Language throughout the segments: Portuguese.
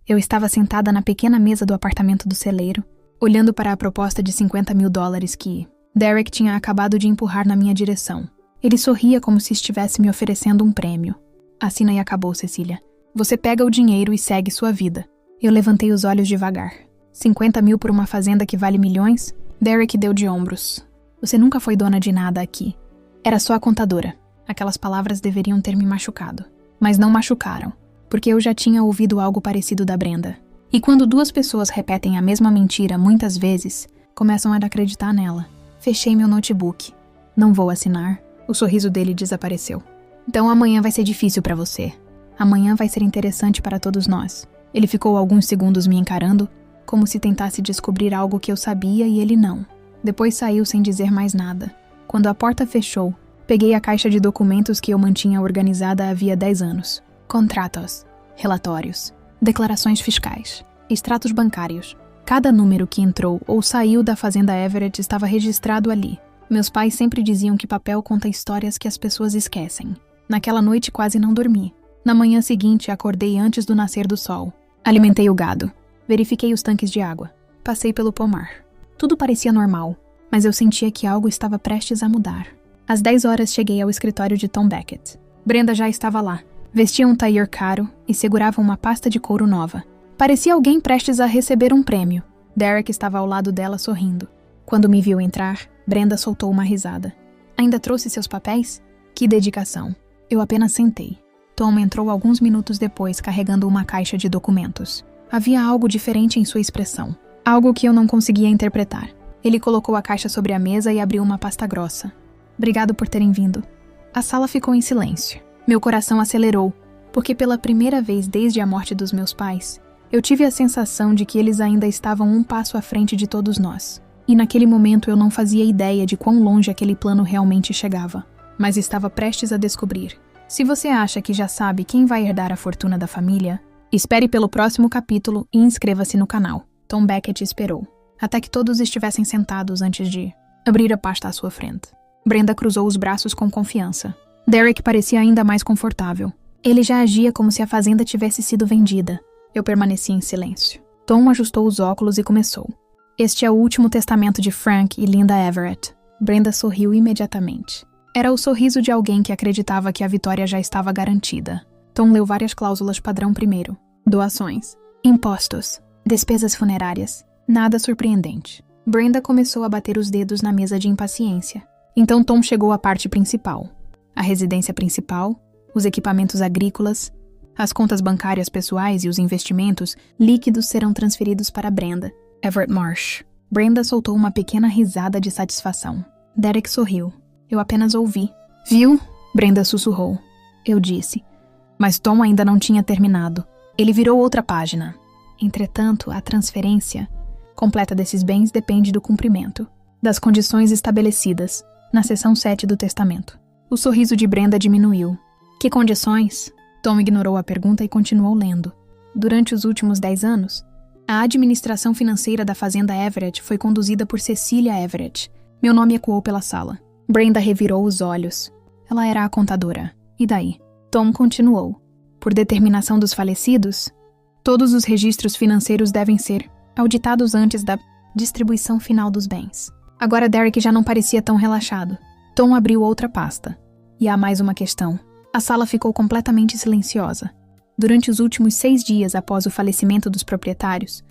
Eu estava sentada na pequena mesa do apartamento do celeiro, olhando para a proposta de $50.000 que Derek tinha acabado de empurrar na minha direção. Ele sorria como se estivesse me oferecendo um prêmio. Assina e acabou, Cecília. Você pega o dinheiro e segue sua vida. Eu levantei os olhos devagar. 50 mil por uma fazenda que vale milhões? Derek deu de ombros. Você nunca foi dona de nada aqui. Era só a contadora. Aquelas palavras deveriam ter me machucado. Mas não machucaram, porque eu já tinha ouvido algo parecido da Brenda. E quando duas pessoas repetem a mesma mentira muitas vezes, começam a acreditar nela. Fechei meu notebook. Não vou assinar. O sorriso dele desapareceu. Então amanhã vai ser difícil para você. Amanhã vai ser interessante para todos nós. Ele ficou alguns segundos me encarando, como se tentasse descobrir algo que eu sabia e ele não. Depois saiu sem dizer mais nada. Quando a porta fechou, peguei a caixa de documentos que eu mantinha organizada havia 10 anos. Contratos, relatórios, declarações fiscais, extratos bancários. Cada número que entrou ou saiu da fazenda Everett estava registrado ali. Meus pais sempre diziam que papel conta histórias que as pessoas esquecem. Naquela noite quase não dormi. Na manhã seguinte, acordei antes do nascer do sol. Alimentei o gado. Verifiquei os tanques de água. Passei pelo pomar. Tudo parecia normal, mas eu sentia que algo estava prestes a mudar. Às 10 horas cheguei ao escritório de Tom Beckett. Brenda já estava lá. Vestia um tailleur caro e segurava uma pasta de couro nova. Parecia alguém prestes a receber um prêmio. Derek estava ao lado dela sorrindo. Quando me viu entrar, Brenda soltou uma risada. Ainda trouxe seus papéis? Que dedicação. Eu apenas sentei. Tom entrou alguns minutos depois carregando uma caixa de documentos. Havia algo diferente em sua expressão. Algo que eu não conseguia interpretar. Ele colocou a caixa sobre a mesa e abriu uma pasta grossa. Obrigado por terem vindo. A sala ficou em silêncio. Meu coração acelerou, porque pela primeira vez desde a morte dos meus pais, eu tive a sensação de que eles ainda estavam um passo à frente de todos nós. E naquele momento eu não fazia ideia de quão longe aquele plano realmente chegava. Mas estava prestes a descobrir. Se você acha que já sabe quem vai herdar a fortuna da família, espere pelo próximo capítulo e inscreva-se no canal. Tom Beckett esperou, até que todos estivessem sentados antes de abrir a pasta à sua frente. Brenda cruzou os braços com confiança. Derek parecia ainda mais confortável. Ele já agia como se a fazenda tivesse sido vendida. Eu permaneci em silêncio. Tom ajustou os óculos e começou. Este é o último testamento de Frank e Linda Everett. Brenda sorriu imediatamente. Era o sorriso de alguém que acreditava que a vitória já estava garantida. Tom leu várias cláusulas padrão primeiro. Doações, impostos, despesas funerárias. Nada surpreendente. Brenda começou a bater os dedos na mesa de impaciência. Então Tom chegou à parte principal. A residência principal, os equipamentos agrícolas, as contas bancárias pessoais e os investimentos líquidos serão transferidos para Brenda. Everett Marsh. Brenda soltou uma pequena risada de satisfação. Derek sorriu. Eu apenas ouvi. Viu? Brenda sussurrou. Eu disse. Mas Tom ainda não tinha terminado. Ele virou outra página. Entretanto, a transferência completa desses bens depende do cumprimento das condições estabelecidas na seção 7 do testamento. O sorriso de Brenda diminuiu. Que condições? Tom ignorou a pergunta e continuou lendo. Durante os últimos 10 anos, a administração financeira da fazenda Everett foi conduzida por Cecília Everett. Meu nome ecoou pela sala. Brenda revirou os olhos. Ela era a contadora. E daí? Tom continuou. Por determinação dos falecidos, todos os registros financeiros devem ser auditados antes da distribuição final dos bens. Agora Derek já não parecia tão relaxado. Tom abriu outra pasta. E há mais uma questão. A sala ficou completamente silenciosa. Durante os últimos 6 dias após o falecimento dos proprietários,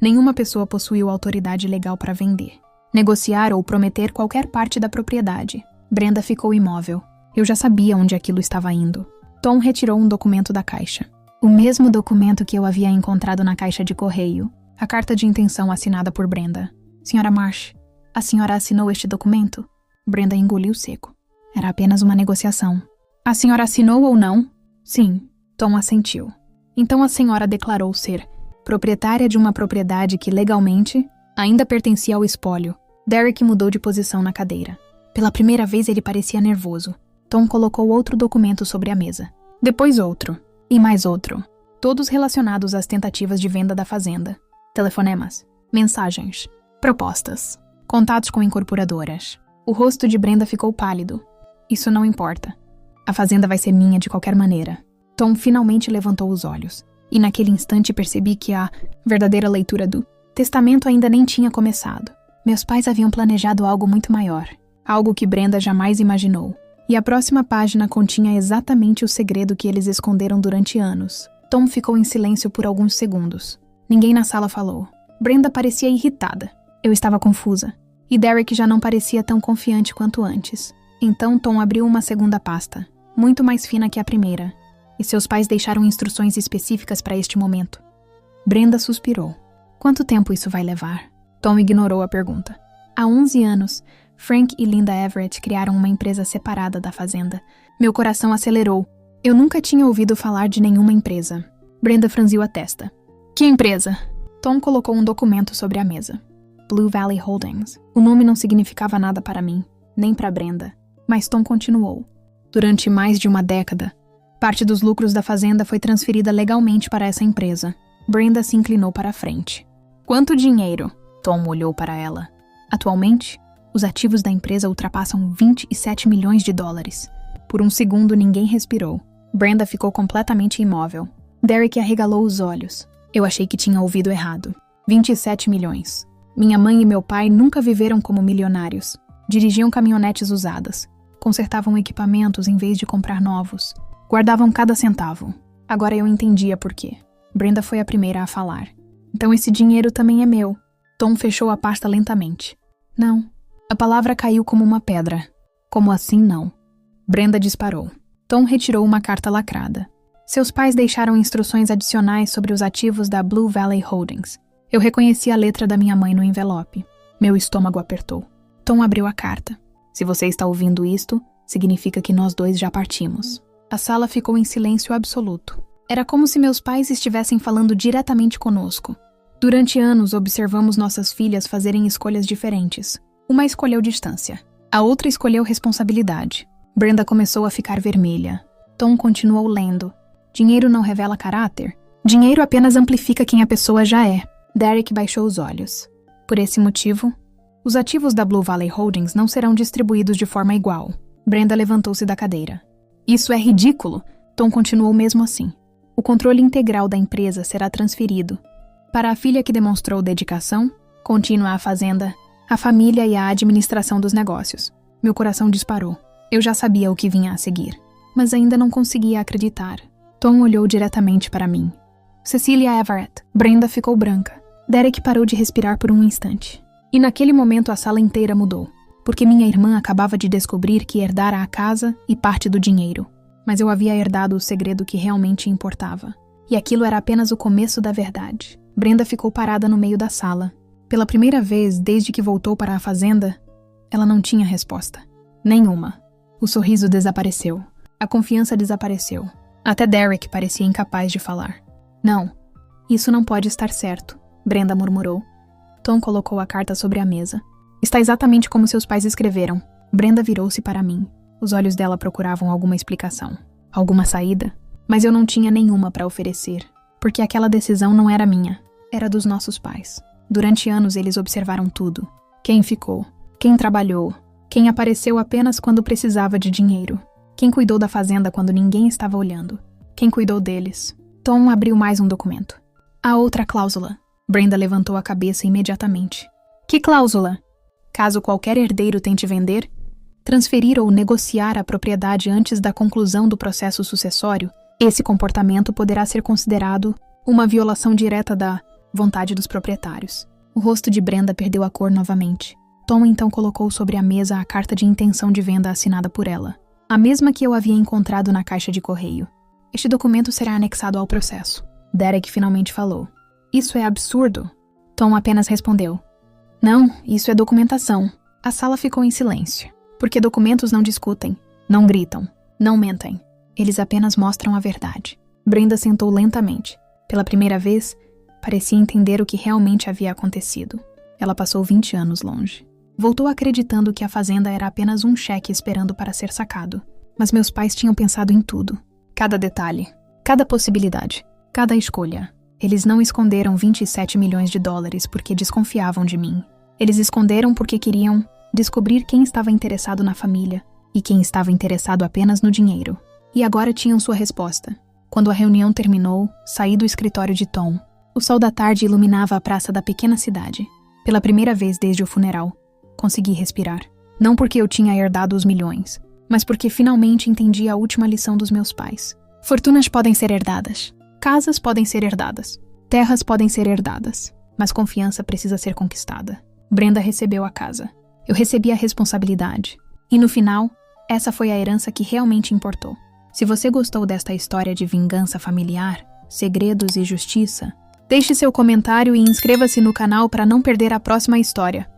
nenhuma pessoa possuiu autoridade legal para vender, negociar ou prometer qualquer parte da propriedade. Brenda ficou imóvel. Eu já sabia onde aquilo estava indo. Tom retirou um documento da caixa. O mesmo documento que eu havia encontrado na caixa de correio. A carta de intenção assinada por Brenda. Senhora Marsh, a senhora assinou este documento? Brenda engoliu seco. Era apenas uma negociação. A senhora assinou ou não? Sim. Tom assentiu. Então a senhora declarou ser proprietária de uma propriedade que legalmente ainda pertencia ao espólio. Derek mudou de posição na cadeira. Pela primeira vez ele parecia nervoso. Tom colocou outro documento sobre a mesa. Depois outro. E mais outro. Todos relacionados às tentativas de venda da fazenda. Telefonemas, mensagens, propostas, contatos com incorporadoras. O rosto de Brenda ficou pálido. Isso não importa. A fazenda vai ser minha de qualquer maneira. Tom finalmente levantou os olhos. E naquele instante percebi que a verdadeira leitura do testamento ainda nem tinha começado. Meus pais haviam planejado algo muito maior, algo que Brenda jamais imaginou. E a próxima página continha exatamente o segredo que eles esconderam durante anos. Tom ficou em silêncio por alguns segundos. Ninguém na sala falou. Brenda parecia irritada. Eu estava confusa. E Derek já não parecia tão confiante quanto antes. Então Tom abriu uma segunda pasta, muito mais fina que a primeira. E seus pais deixaram instruções específicas para este momento. Brenda suspirou. Quanto tempo isso vai levar? Tom ignorou a pergunta. Há 11 anos, Frank e Linda Everett criaram uma empresa separada da fazenda. Meu coração acelerou. Eu nunca tinha ouvido falar de nenhuma empresa. Brenda franziu a testa. Que empresa? Tom colocou um documento sobre a mesa. Blue Valley Holdings. O nome não significava nada para mim, nem para Brenda. Mas Tom continuou. Durante mais de uma década, parte dos lucros da fazenda foi transferida legalmente para essa empresa. Brenda se inclinou para a frente. Quanto dinheiro? Tom olhou para ela. Atualmente, os ativos da empresa ultrapassam 27 milhões de dólares. Por um segundo, ninguém respirou. Brenda ficou completamente imóvel. Derek arregalou os olhos. Eu achei que tinha ouvido errado. 27 milhões. Minha mãe e meu pai nunca viveram como milionários. Dirigiam caminhonetes usadas. Consertavam equipamentos em vez de comprar novos. Guardavam cada centavo. Agora eu entendia por quê. Brenda foi a primeira a falar. Então esse dinheiro também é meu. Tom fechou a pasta lentamente. Não. A palavra caiu como uma pedra. Como assim não? Brenda disparou. Tom retirou uma carta lacrada. Seus pais deixaram instruções adicionais sobre os ativos da Blue Valley Holdings. Eu reconheci a letra da minha mãe no envelope. Meu estômago apertou. Tom abriu a carta. Se você está ouvindo isto, significa que nós dois já partimos. A sala ficou em silêncio absoluto. Era como se meus pais estivessem falando diretamente conosco. Durante anos, observamos nossas filhas fazerem escolhas diferentes. Uma escolheu distância. A outra escolheu responsabilidade. Brenda começou a ficar vermelha. Tom continuou lendo. Dinheiro não revela caráter. Dinheiro apenas amplifica quem a pessoa já é. Derek baixou os olhos. Por esse motivo, os ativos da Blue Valley Holdings não serão distribuídos de forma igual. Brenda levantou-se da cadeira. Isso é ridículo. Tom continuou mesmo assim. O controle integral da empresa será transferido para a filha que demonstrou dedicação, contínua à fazenda, a família e a administração dos negócios. Meu coração disparou. Eu já sabia o que vinha a seguir, mas ainda não conseguia acreditar. Tom olhou diretamente para mim. Cecilia Everett. Brenda ficou branca. Derek parou de respirar por um instante. E naquele momento a sala inteira mudou, porque minha irmã acabava de descobrir que herdara a casa e parte do dinheiro. Mas eu havia herdado o segredo que realmente importava. E aquilo era apenas o começo da verdade. Brenda ficou parada no meio da sala. Pela primeira vez desde que voltou para a fazenda, ela não tinha resposta. Nenhuma. O sorriso desapareceu. A confiança desapareceu. Até Derek parecia incapaz de falar. Não, isso não pode estar certo, Brenda murmurou. Tom colocou a carta sobre a mesa. Está exatamente como seus pais escreveram. Brenda virou-se para mim. Os olhos dela procuravam alguma explicação. Alguma saída? Mas eu não tinha nenhuma para oferecer. Porque aquela decisão não era minha. Era dos nossos pais. Durante anos eles observaram tudo. Quem ficou? Quem trabalhou? Quem apareceu apenas quando precisava de dinheiro? Quem cuidou da fazenda quando ninguém estava olhando? Quem cuidou deles? Tom abriu mais um documento. A outra cláusula. Brenda levantou a cabeça imediatamente. Que cláusula? Caso qualquer herdeiro tente vender, transferir ou negociar a propriedade antes da conclusão do processo sucessório, esse comportamento poderá ser considerado uma violação direta da vontade dos proprietários. O rosto de Brenda perdeu a cor novamente. Tom então colocou sobre a mesa a carta de intenção de venda assinada por ela, a mesma que eu havia encontrado na caixa de correio. Este documento será anexado ao processo. Derek finalmente falou. Isso é absurdo. Tom apenas respondeu. Não, isso é documentação. A sala ficou em silêncio, porque documentos não discutem, não gritam, não mentem. Eles apenas mostram a verdade. Brenda sentou lentamente. Pela primeira vez, parecia entender o que realmente havia acontecido. Ela passou 20 anos longe. Voltou acreditando que a fazenda era apenas um cheque esperando para ser sacado. Mas meus pais tinham pensado em tudo. Cada detalhe, cada possibilidade, cada escolha. Eles não esconderam 27 milhões de dólares porque desconfiavam de mim. Eles esconderam porque queriam descobrir quem estava interessado na família e quem estava interessado apenas no dinheiro. E agora tinham sua resposta. Quando a reunião terminou, saí do escritório de Tom. O sol da tarde iluminava a praça da pequena cidade. Pela primeira vez desde o funeral, consegui respirar. Não porque eu tinha herdado os milhões, mas porque finalmente entendi a última lição dos meus pais. Fortunas podem ser herdadas, casas podem ser herdadas, terras podem ser herdadas, mas confiança precisa ser conquistada. Brenda recebeu a casa. Eu recebi a responsabilidade. E no final, essa foi a herança que realmente importou. Se você gostou desta história de vingança familiar, segredos e justiça, deixe seu comentário e inscreva-se no canal para não perder a próxima história.